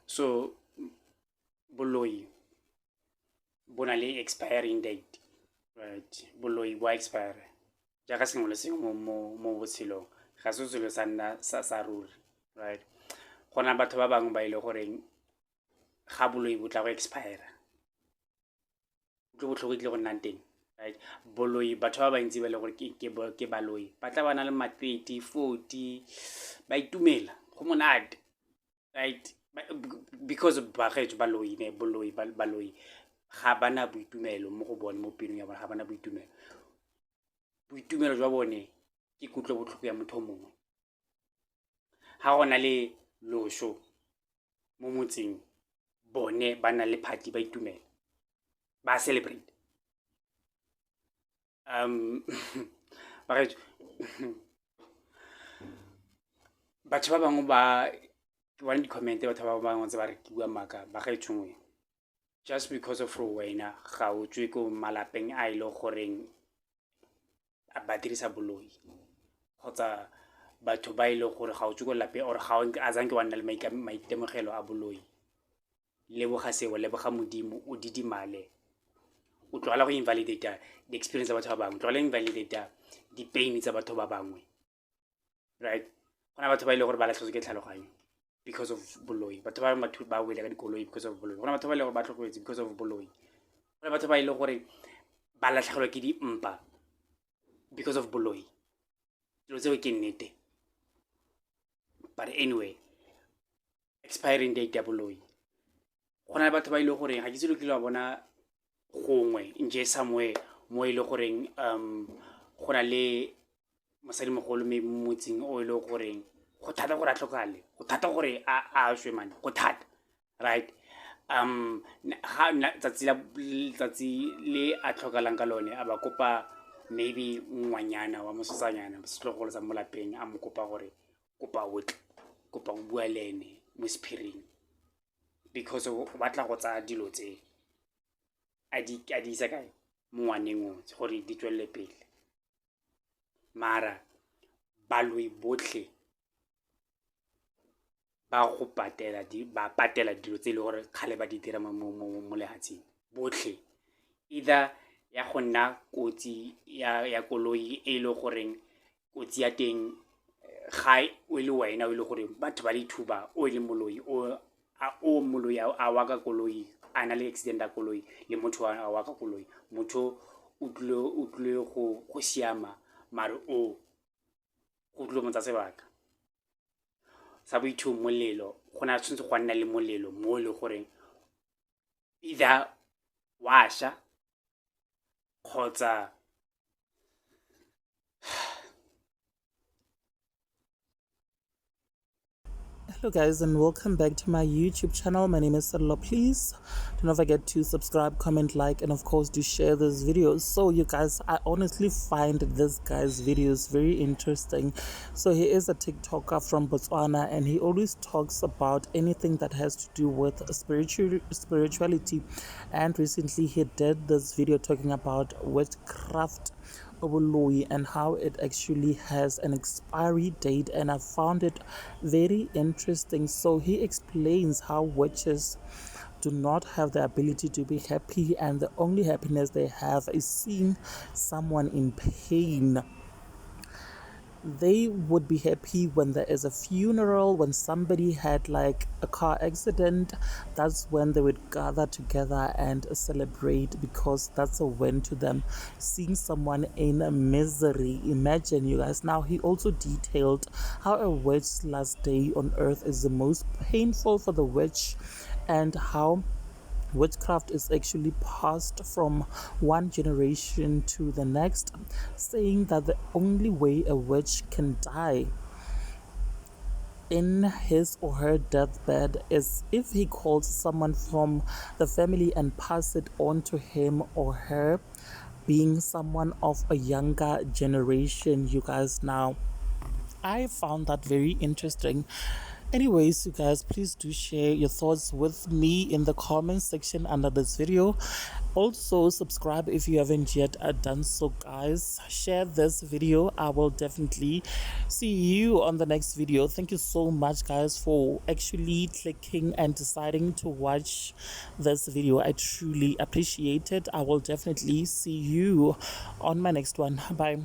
So boloi bo na le expiring date, right? Boloi bo expire jaaka sengwe le sengwe mo botshelong, ga se selo sa nna sa ruri, right? Go na batho ba bangwe ba ile goreng ga boloi bo tla go expire tlo botlhoko tle go nnang teng, right? Boloi batho ba bantsi ba ile gore ke baloi ba tla ba na le ma 30 40 ba itumela go monate, right? Because bagaetso baloi ga ba na boitumelo mo go bone, mo pelong ya bone ga ba na boitumelo jwa bone ke kutlo botlhoko ya motho mongwe. Ga go na le loso mo motseng, bone ba na le party ba itumela ba celebrate. Bagaetso batho ba bangwe ba wana di-comment batho ba bangwe tse ba re ke bua maaka bagaetshongwe just because of wena ga o tswe ko malapeng a ile goreng ba dirisa boloi, kgotsa batho ba ile gore ga o tswe ko lapeng or ga a zanke wa nna le maitemogelo a boloi. Leboga seo, leboga modimo, o didimale, o tlogela go invalidata di-experience tsa batho ba bangwe, tlogela invalidata di-pain tsa batho ba bangwe, right? Go na batho ba ile gore ba latlhetswe ke tlhaloganyo because of boloi, batho ba wele ka dikoloi because of boloi, go na batho ba ile gore ba tlhokofetse because of boloi, go na batho ba ile gore ba latlhegelwa ke dimpa because of boloi. Dilo tseo ke nnete, but anyway, expiring date ya boloi, go na le batho ba ile goreng ga ke se lokile wa bona gongwe nje somewhere mo ile goreng go na le mosadimogolo me motseng o ile goreng go thata gore a tlhokale, go thata gore a shwe mane, go thata, right? Tsatsi le a tlhokalang ka lone a ba kopa maybe ngwanyana wa mosetsanyana setlogolo sa mo lapeng a mo kopa gore kopa o bua le ene mo sephiring because o batla go tsaya dilo tse a di isa kae mo ngwaneng o gore di tswelele pele. Mara baloi botlhe ba go patela dilo tse e le gore kgale ba di dira mo lehatsheng botlhe, either ya go nna kotsi ya koloi e le goreng kotsi ya teng ga o le wena o ile gore batho ba dithuba o ile moloi o moloi a wa ka koloi a na le accident ya koloi le motho a wa ka koloi, motho o tlile go siama mare o go tlile mo tsa sebaka sa boithu molelo. Go na tshwantse go nna le molelo mo le goreng either wa sha kgotsa Hello guys and welcome back to my YouTube channel. My name is Sadlo. Please do not forget to subscribe, comment, like, and of course to share this video. So you guys, I honestly find this guy's videos very interesting. So he is a TikToker from Botswana and he always talks about anything that has to do with spirituality, and recently he did this video talking about witchcraft and how it actually has an expiry date, and I found it very interesting. So he explains how witches do not have the ability to be happy, and the only happiness they have is seeing someone in pain. They would be happy when there is a funeral, when somebody had like a car accident. That's when they would gather together and celebrate, because that's a win to them, seeing someone in misery. Imagine, you guys. Now he also detailed how a witch's last day on earth is the most painful for the witch, and how witchcraft is actually passed from one generation to the next, saying that the only way a witch can die in his or her deathbed is if he calls someone from the family and pass it on to him or her, being someone of a younger generation, you guys. Now I found that very interesting. Anyways, you guys, please do share your thoughts with me in the comment section under this video. Also, subscribe if you haven't yet done so, guys. Share this video. I will definitely see you on the next video. Thank you so much, guys, for actually clicking and deciding to watch this video. I truly appreciate it. I will definitely see you on my next one. Bye.